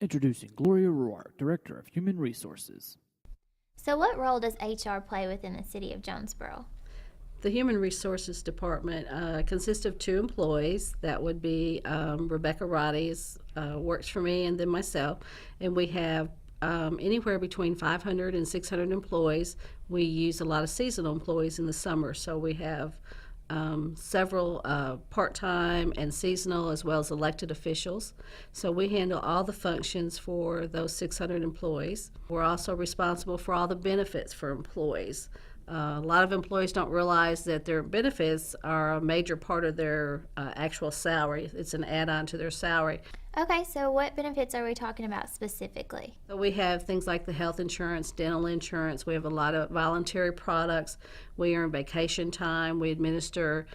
Introducing Gloria Roark, Director of Human Resources. So what role does HR play within the city of Jonesboro? The Human Resources Department consists of 2 employees. That would be Rebecca Roddy works for me, and then myself. And we have anywhere between 500 and 600 employees. We use a lot of seasonal employees in the summer, so we have several part-time and seasonal as well as elected officials. So we handle all the functions for those 600 employees. We're also responsible for all the benefits for employees. A lot of employees don't realize that their benefits are a major part of their actual salary. It's an add-on to their salary. Okay, so what benefits are we talking about specifically? So we have things like the health insurance, dental insurance. We have a lot of voluntary products. We earn vacation time. We administer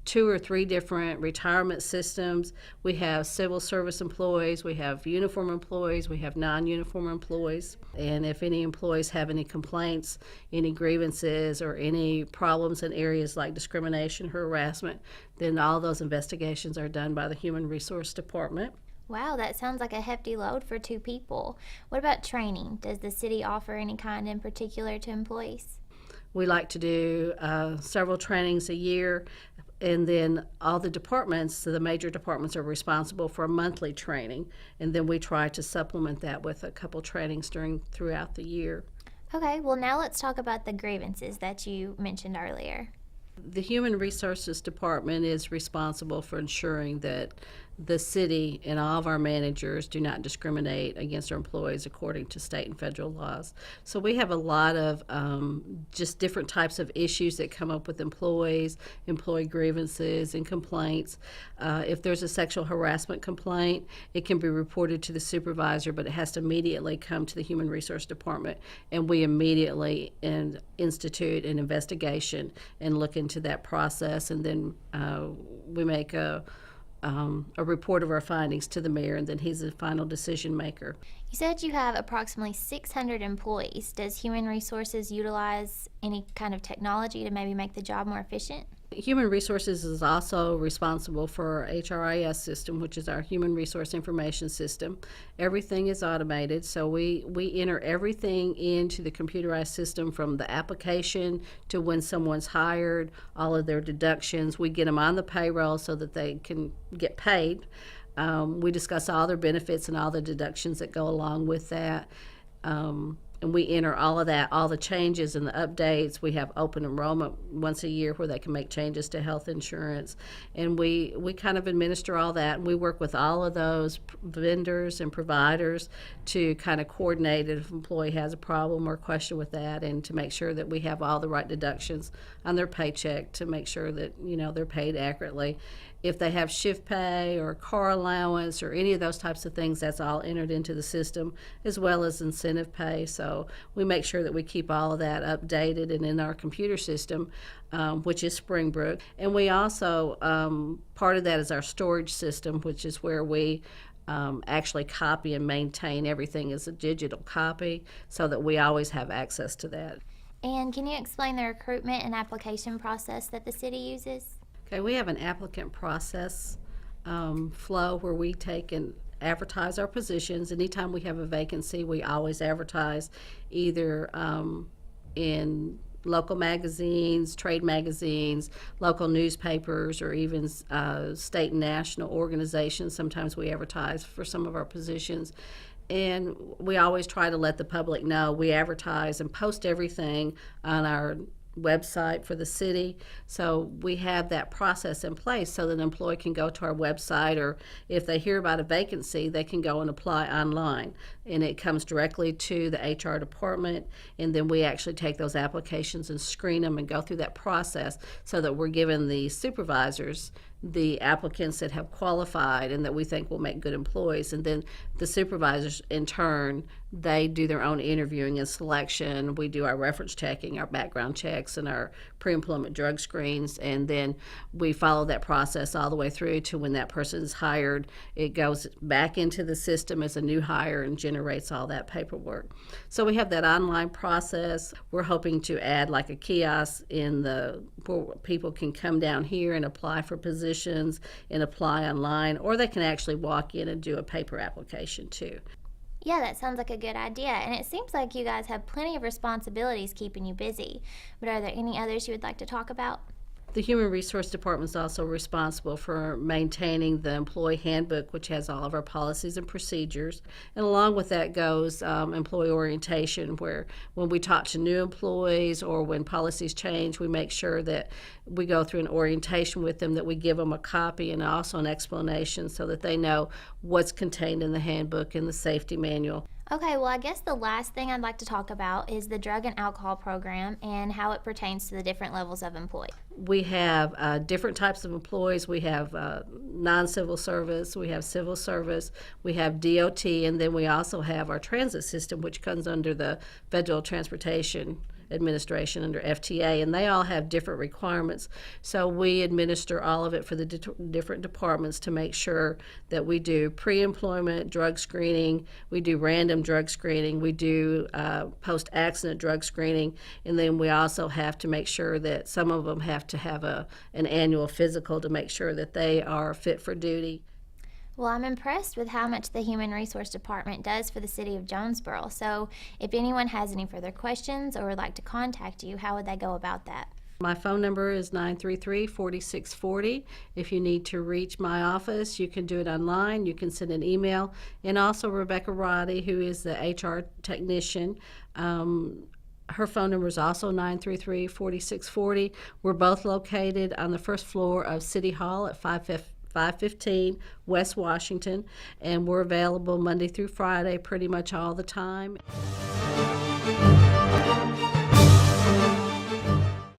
2 or 3 different retirement systems. We have civil service employees. We have uniform employees. We have non-uniform employees. And if any employees have any complaints, any grievances, or any problems in areas like discrimination, harassment, then all those investigations are done by the Human Resource Department. Wow, that sounds like a hefty load for 2 people. What about training? Does the city offer any kind in particular to employees? We like to do several trainings a year, and then all the departments, so the major departments, are responsible for a monthly training, and then we try to supplement that with a couple trainings throughout the year. Okay, well now let's talk about the grievances that you mentioned earlier. The Human Resources Department is responsible for ensuring that the city and all of our managers do not discriminate against our employees according to state and federal laws. So we have a lot of just different types of issues that come up with employees, employee grievances and complaints. If there's a sexual harassment complaint, it can be reported to the supervisor, but it has to immediately come to the Human Resource Department, and we immediately institute an investigation and look into that process, and then we make a report of our findings to the mayor, and then he's the final decision maker. You said you have approximately 600 employees. Does Human Resources utilize any kind of technology to maybe make the job more efficient? Human Resources is also responsible for our HRIS system, which is our Human Resource Information System. Everything is automated, so we enter everything into the computerized system, from the application to when someone's hired, all of their deductions. We get them on the payroll so that they can get paid. We discuss all their benefits and all the deductions that go along with that. And we enter all of that, all the changes and the updates. We have open enrollment once a year where they can make changes to health insurance. And we kind of administer all that. And we work with all of those vendors and providers to kind of coordinate if an employee has a problem or question with that, and to make sure that we have all the right deductions on their paycheck to make sure that, they're paid accurately. If they have shift pay or car allowance or any of those types of things, that's all entered into the system, as well as incentive pay. So we make sure that we keep all of that updated and in our computer system, which is Springbrook. And we also, part of that is our storage system, which is where we actually copy and maintain everything as a digital copy, so that we always have access to that. And can you explain the recruitment and application process that the city uses? Okay, we have an applicant process flow where we take and advertise our positions. Anytime we have a vacancy, we always advertise either in local magazines, trade magazines, local newspapers, or even state and national organizations. Sometimes we advertise for some of our positions. And we always try to let the public know. We advertise and post everything on our website for the city, so we have that process in place so that an employee can go to our website, or if they hear about a vacancy, they can go and apply online, and it comes directly to the HR department, and then we actually take those applications and screen them and go through that process so that we're giving the supervisors the applicants that have qualified and that we think will make good employees, and then the supervisors in turn, they do their own interviewing and selection. We do our reference checking, our background checks, and our pre-employment drug screens, and then we follow that process all the way through to when that person is hired. It goes back into the system as a new hire and generates all that paperwork. So we have that online process. We're hoping to add like a kiosk in the where people can come down here and apply for positions and apply online, or they can actually walk in and do a paper application too. Yeah, that sounds like a good idea. And it seems like you guys have plenty of responsibilities keeping you busy. But are there any others you would like to talk about? The Human Resource Department is also responsible for maintaining the employee handbook, which has all of our policies and procedures. And along with that goes employee orientation, where when we talk to new employees or when policies change, we make sure that we go through an orientation with them, that we give them a copy and also an explanation so that they know what's contained in the handbook and the safety manual. Okay, well, I guess the last thing I'd like to talk about is the drug and alcohol program and how it pertains to the different levels of employee. We have different types of employees. We have non-civil service, we have civil service, we have DOT, and then we also have our transit system, which comes under the Federal Transportation Administration under FTA, and they all have different requirements. So we administer all of it for the different departments to make sure that we do pre-employment drug screening, we do random drug screening, we do post-accident drug screening, and then we also have to make sure that some of them have to have an annual physical to make sure that they are fit for duty. Well, I'm impressed with how much the Human Resource Department does for the city of Jonesboro. So if anyone has any further questions or would like to contact you, how would they go about that? My phone number is 933-4640. If you need to reach my office, you can do it online. You can send an email. And also Rebecca Roddy, who is the HR technician, her phone number is also 933-4640. We're both located on the first floor of City Hall at 515 West Washington, and we're available Monday through Friday pretty much all the time.